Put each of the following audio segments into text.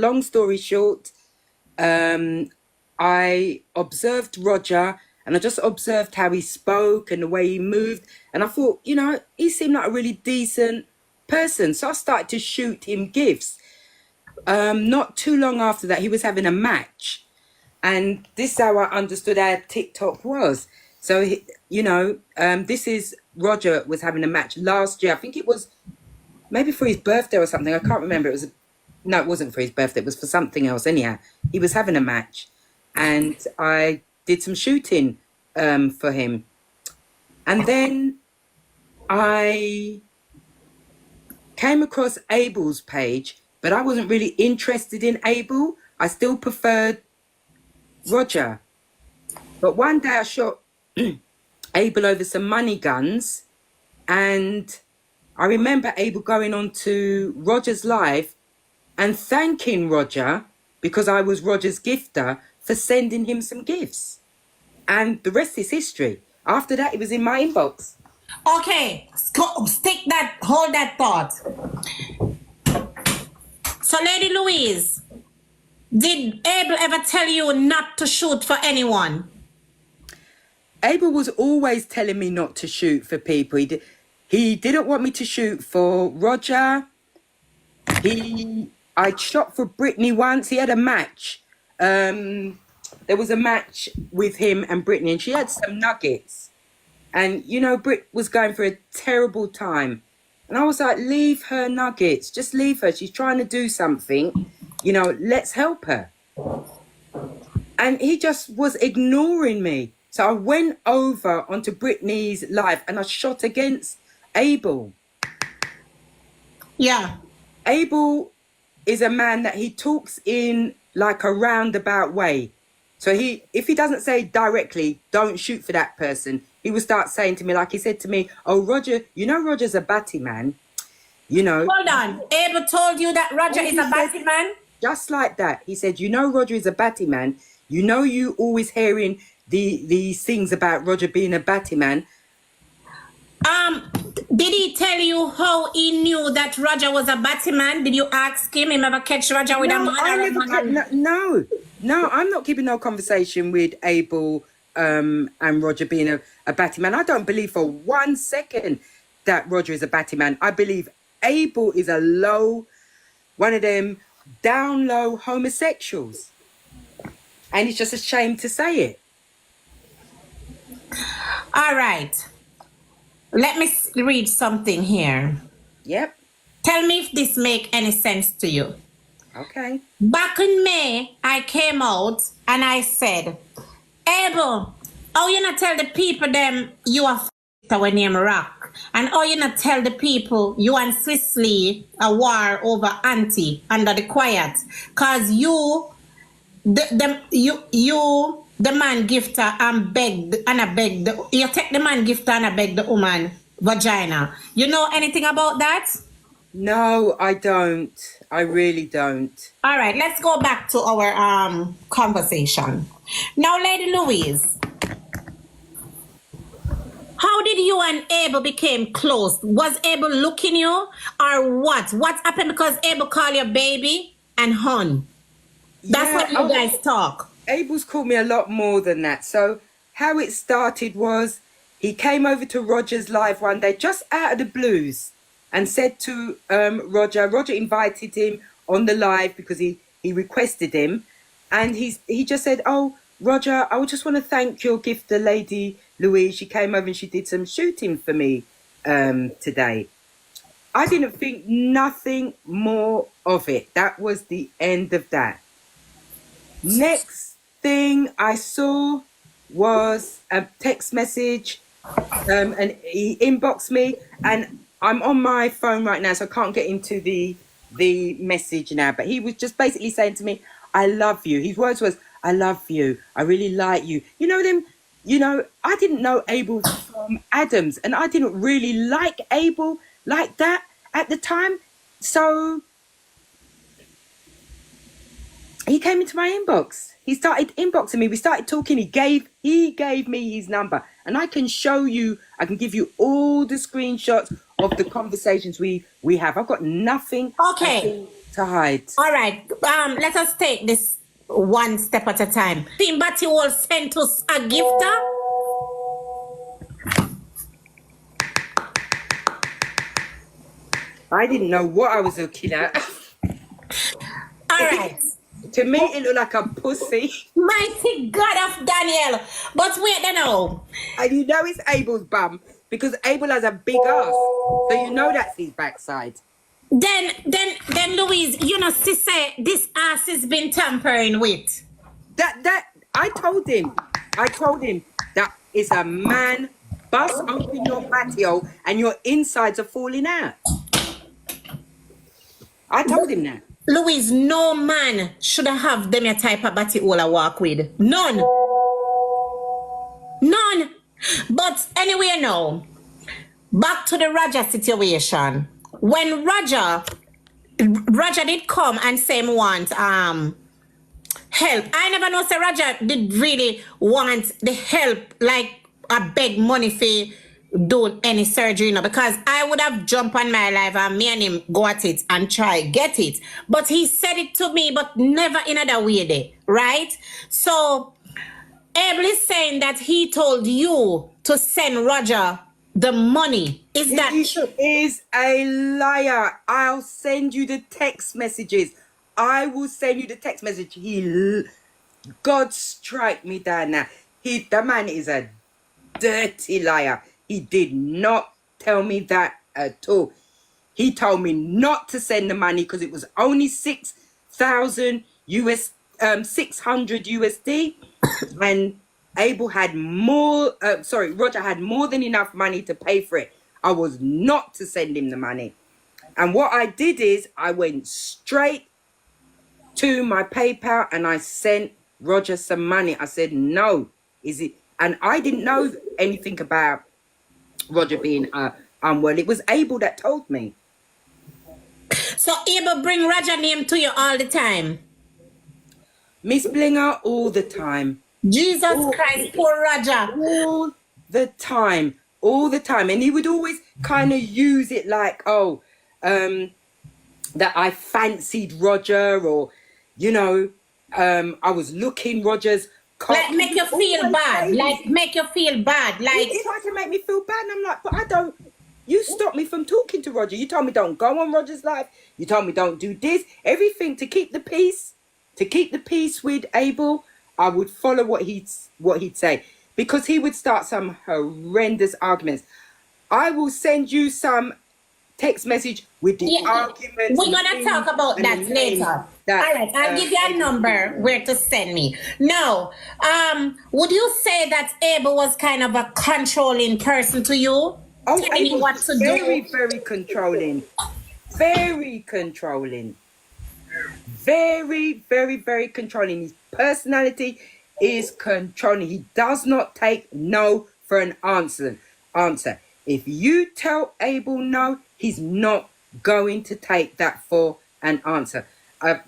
long story short, I observed Roger and I just observed how he spoke and the way he moved. And I thought, you know, he seemed like a really decent person. So I started to shoot him gifts. Not too long after that, he was having a match. And this is how I understood how TikTok was. So, this is Roger was having a match last year. I think it was maybe for his birthday or something. I can't remember. No, it wasn't for his birthday. It was for something else. Anyhow, he was having a match. And I did some shooting for him. And then I came across Abel's page, but I wasn't really interested in Abel. I still preferred Roger. But one day I shot Abel over some money guns, and I remember Abel going on to Roger's live and thanking Roger because I was Roger's gifter for sending him some gifts. And the rest is history. After that, it was in my inbox. Okay, hold that thought. So, Lady Louise, did Abel ever tell you not to shoot for anyone? Abel was always telling me not to shoot for people. He didn't want me to shoot for Roger. I shot for Brittany once. He had a match. There was a match with him and Brittany, and she had some nuggets. And, you know, Britt was going through a terrible time. And I was like, leave her nuggets. Just leave her. She's trying to do something. You know, let's help her. And he just was ignoring me. So I went over onto Brittany's live and I shot against Abel. Yeah. Abel is a man that he talks in like a roundabout way. So if he doesn't say directly, don't shoot for that person, he would start saying to me, like he said to me, oh, Roger, you know Roger's a batty man. You know. Hold on. Abel told you that Roger is a batty man? Just like that. He said, you know Roger is a batty man. You know you always hearing these things about Roger being a batty man. Did he tell you how he knew that Roger was a batty man? Did you ask him? He never catch Roger with a man? No, I'm not keeping no conversation with Abel and Roger being a batty man. I don't believe for 1 second that Roger is a batty man. I believe Abel is one of them down low homosexuals. And it's just a shame to say it. All right. Let me read something here. Yep. Tell me if this make any sense to you. Okay. Back in May, I came out and I said, Abel, how you not tell the people them you are when name Rock? And how you not tell the people you and Swisley a war over Auntie under the quiet? Cause the man gifter and you take the man gifter and I beg the woman vagina. You know anything about that? No, I don't. I really don't. All right, let's go back to our conversation. Now, Lady Louise, how did you and Abel became close? Was Abel looking you or what? What happened because Abel called you baby and hon? That's what you guys talk. Abel's called me a lot more than that. So how it started was he came over to Roger's live one day, just out of the blues, and said to Roger invited him on the live because he requested him. And he just said, oh, Roger, I would just want to thank your gifter, Lady Louise. She came over and she did some shooting for me today. I didn't think nothing more of it. That was the end of that. Next thing I saw was a text message and he inboxed me, and I'm on my phone right now so I can't get into the message now, but he was just basically saying to me, I love you. His words was, I love you, I really like you. You know them, I didn't know Abel from Adams, and I didn't really like Abel like that at the time. So he came into my inbox. He started inboxing me. We started talking. He gave me his number, and I can show you. I can give you all the screenshots of the conversations we have. I've got nothing. Okay. to hide. All right. Let us take this one step at a time. Timbati will send us a gifter. I didn't know what I was looking at. All right. To me, it looked like a pussy. Mighty God of Daniel. But wait, no. And you know it's Abel's bum because Abel has a big ass. So you know that's his backside. Then, Louise, you know, she said this ass has been tampering with. I told him that is a man bust open your patio and your insides are falling out. I told him that. Louise, no man should have them a type of body all I walk with. None. None. But anyway, now, back to the Roger situation. When Roger did come and say him want help. I never know say Roger did really want the help, like I beg money for do any surgery, you know, because I would have jumped on my life and me and him go at it and try get it. But he said it to me, but never in other way there, right? So Abel is saying that he told you to send Roger the money. Is that true? He is a liar. I'll send you the text messages. I will send you the text message. God strike me down now. The man is a dirty liar. He did not tell me that at all. He told me not to send the money because it was only 6,000 600 USD, and Abel had more. Roger had more than enough money to pay for it. I was not to send him the money, and what I did is I went straight to my PayPal and I sent Roger some money. I said, no, is it? And I didn't know anything about Roger being unwell. It was Abel that told me. So Abel bring Roger name to you all the time? Miss Blinga, all the time. Jesus Christ, poor Roger. All the time. All the time. And he would always kind of use it like, that I fancied Roger, or, you know, I was looking Roger's cock. Like make you feel bad. Like make you feel bad. Like he tried to make me feel bad, and I'm like, but I don't. You stopped me from talking to Roger. You told me don't go on Roger's life. You told me don't do this. Everything to keep the peace. To keep the peace with Abel, I would follow what he'd say, because he would start some horrendous arguments. I will send you some text message with the arguments. We're gonna talk about that later. All right, I'll give you a number where to send me. Now, would you say that Abel was kind of a controlling person to you? Oh, telling you what to very, do? very controlling. Very controlling. Very, very, very controlling. His personality is controlling. He does not take no for an answer. If you tell Abel no, he's not going to take that for an answer. For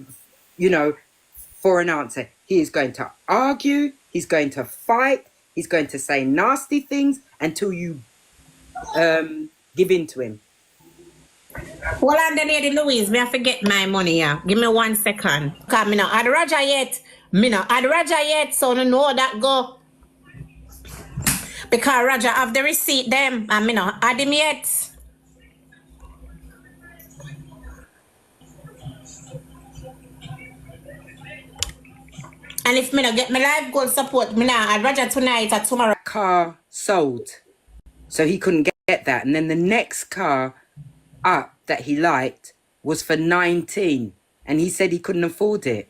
an answer. He is going to argue. He's going to fight. He's going to say nasty things until you give in to him. Well, and then Lady Louise, me I forget my money, yeah. Give me 1 second. Because me not had Roger yet. So I know that go. Because Roger have the receipt them, and me not had him yet. And if me not get my life goal support, me not had Roger tonight or tomorrow. Car sold. So he couldn't get that. And then the next car up that he liked was for 19, and he said he couldn't afford it.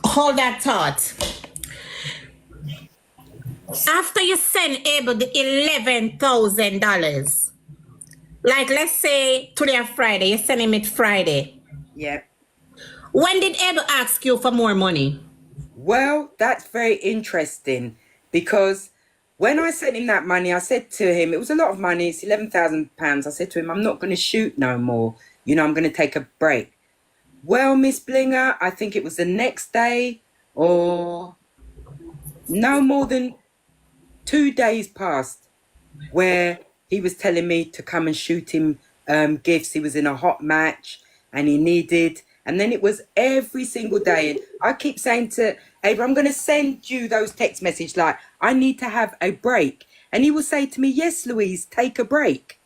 Hold that thought. After you send Abel the $11,000, like let's say today or Friday, you send him it Friday. Yeah. When did Abel ask you for more money? Well, that's very interesting, because when I sent him that money, I said to him, it was a lot of money, it's £11,000. I said to him, I'm not going to shoot no more. You know, I'm going to take a break. Well, Miss Blinga, I think it was the next day, or no more than 2 days passed, where he was telling me to come and shoot him gifts. He was in a hot match, and he needed, and then it was every single day. And I keep saying to Abel, I'm going to send you those text messages like, I need to have a break. And he will say to me, yes, Louise, take a break.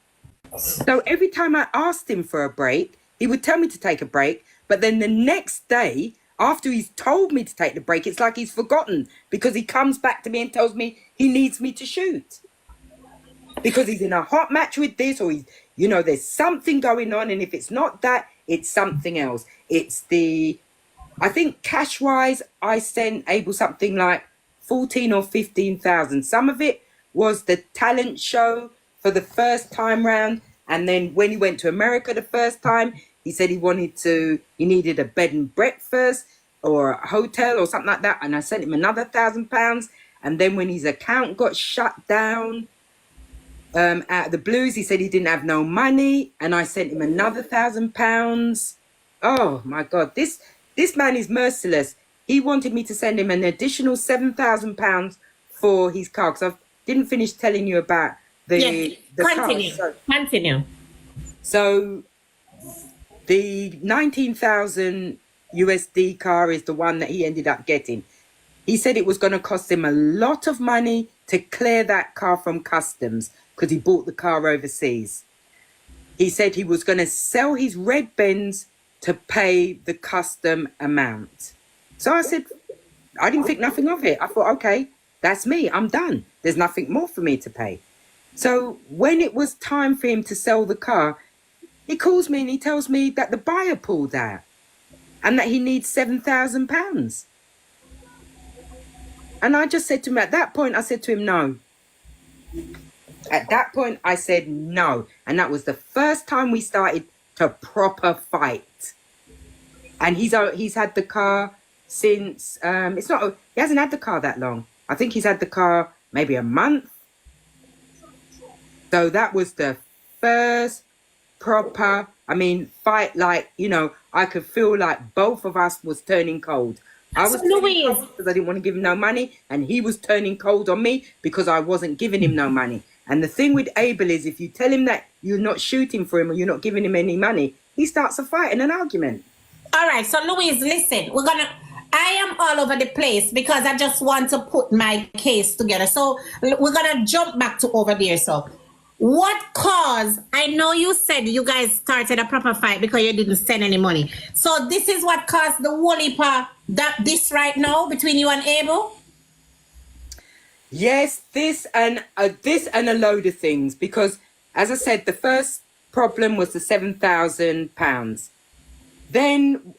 So every time I asked him for a break, he would tell me to take a break. But then the next day, after he's told me to take the break, it's like he's forgotten, because he comes back to me and tells me he needs me to shoot. Because he's in a hot match with this, or he's, you know, there's something going on. And if it's not that, it's something else. It's I think cash wise, I sent Abel something like 14 or 15,000. Some of it was the talent show for the first time round. And then when he went to America the first time, he said he needed a bed and breakfast or a hotel or something like that. And I sent him another £1,000. And then when his account got shut down, out of the blues, he said he didn't have no money, and I sent him another £1,000. Oh my God, this man is merciless. He wanted me to send him an additional £7,000 for his car, because I didn't finish telling you about the continue. car. Continue. So the 19,000 USD car is the one that he ended up getting. He said it was going to cost him a lot of money to clear that car from customs, because he bought the car overseas. He said he was going to sell his red Benz to pay the custom amount. So I said, I didn't think nothing of it. I thought, okay, that's me. I'm done. There's nothing more for me to pay. So when it was time for him to sell the car, he calls me and he tells me that the buyer pulled out and that he needs £7,000. And I just said to him, at that point, I said to him, no. At that point, I said no. And that was the first time we started to proper fight. And he's had the car since, he hasn't had the car that long. I think he's had the car maybe a month. So that was the first proper, fight, like, you know, I could feel like both of us was turning cold. I was turning cold because I didn't want to give him no money, and he was turning cold on me because I wasn't giving him no money. And the thing with Abel is, if you tell him that you're not shooting for him or you're not giving him any money, he starts a fight and an argument. All right, so Louise, listen, I am all over the place because I just want to put my case together. So we're gonna jump back to over there. So what caused, I know you said you guys started a proper fight because you didn't send any money. So this is what caused the whole heap of this right now between you and Abel? Yes, this and a load of things, because as I said, the first problem was the £7,000. Then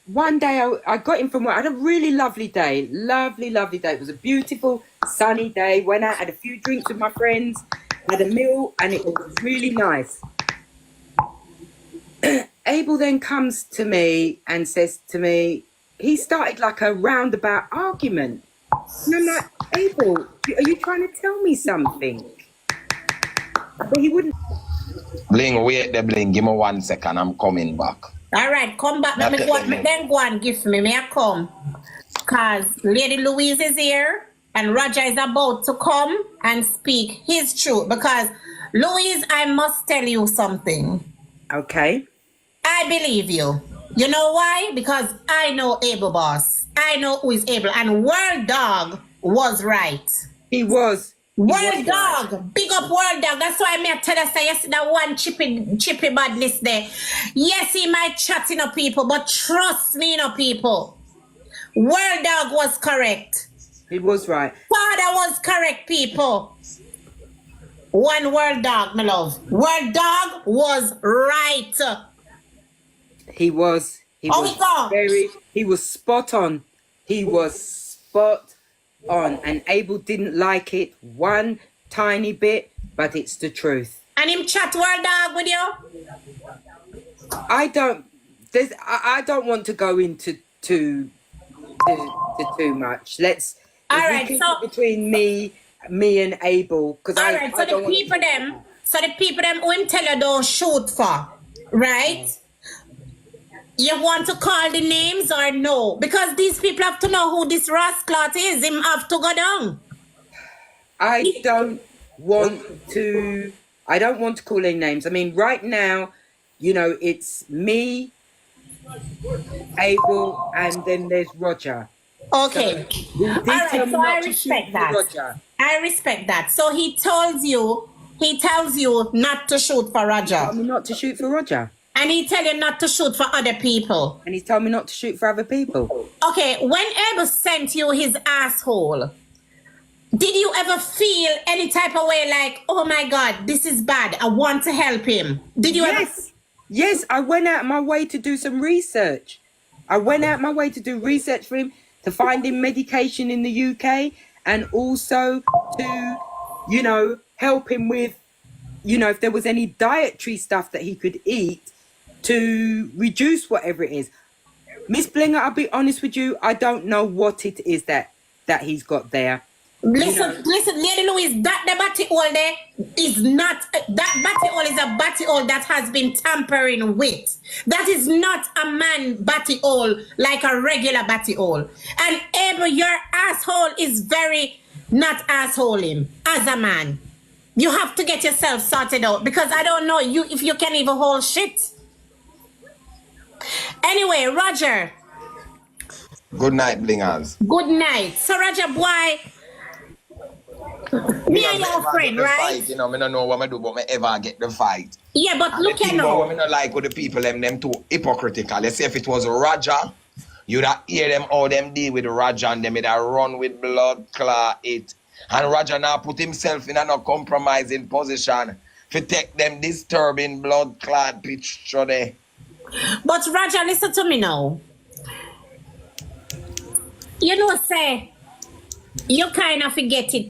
one day I got in from work. I had a really lovely day, lovely day. It was a beautiful sunny day. Went out, had a few drinks with my friends, had a meal, and it was really nice. Abel then comes to me and says to me, he started like a roundabout argument. And I'm like, Abel, are you trying to tell me something? But he wouldn't. Bling, wait there, Bling. Give me 1 second. I'm coming back. All right, come back. Then go and give me. May I come? Because Lady Louise is here and Roger is about to come and speak his truth. Because, Louise, I must tell you something. Okay. I believe you. You know why? Because I know Abel Boss. I know who is Abel. And World Dog was right. He was. World Dog. Right. Big up World Dog. That's why I tell us yes, that one chippy badness there. Yes, he might chat in people, but trust me, people. World Dog was correct. He was right. Father was correct, people. One World Dog, my love. World Dog was right. He was. He was spot on. He was spot on. And Abel didn't like it one tiny bit, but it's the truth. And him chat World Dog with you? I don't want to go into too much. All right, so between me and Abel, because all right, so the people them who him tell you don't shoot for, right? You want to call the names or no? Because these people have to know who this rascal is. Him have to go down. I don't want to call any names. I mean, right now, you know, it's me, Abel, and then there's Roger. Okay. So he All did tell right. me So I not to shoot respect for that. Roger. I respect that. So he tells you not to shoot for He Roger. told me not to shoot for Roger. And he tell you not to shoot for other people. And he's told me not to shoot for other people. Okay, when Abel sent you his asshole, did you ever feel any type of way like, oh my God, this is bad, I want to help him? Did you ever? Yes, I went out my way to do some research. I went out my way to do research for him, to find him medication in the UK, and also to, you know, help him with, you know, if there was any dietary stuff that he could eat to reduce whatever it is. Miss Blinga, I'll be honest with you, I don't know what it is that he's got there. Listen, Lady Louise, that the batty hole there is not, that batty hole is a batty hole that has been tampering with. That is not a man batty hole like a regular batty hole. And Abel, your asshole is very not assholing as a man. You have to get yourself sorted out because I don't know you if you can even hold shit. Anyway, Roger. Good night, Blingers. Good night. So Roger boy, me and your friend, right? Fight, you know, I don't know what I do, but I ever get the fight. Yeah, but And look at now. now. I don't like with the people, them too hypocritical. Let's say if it was Roger, you'd have hear them all them deal with Roger and them would have run with blood clot it. And Roger now put himself in a no compromising position to take them disturbing blood clot picture there. But Roger, listen to me now. You know, say, you kind of forget it.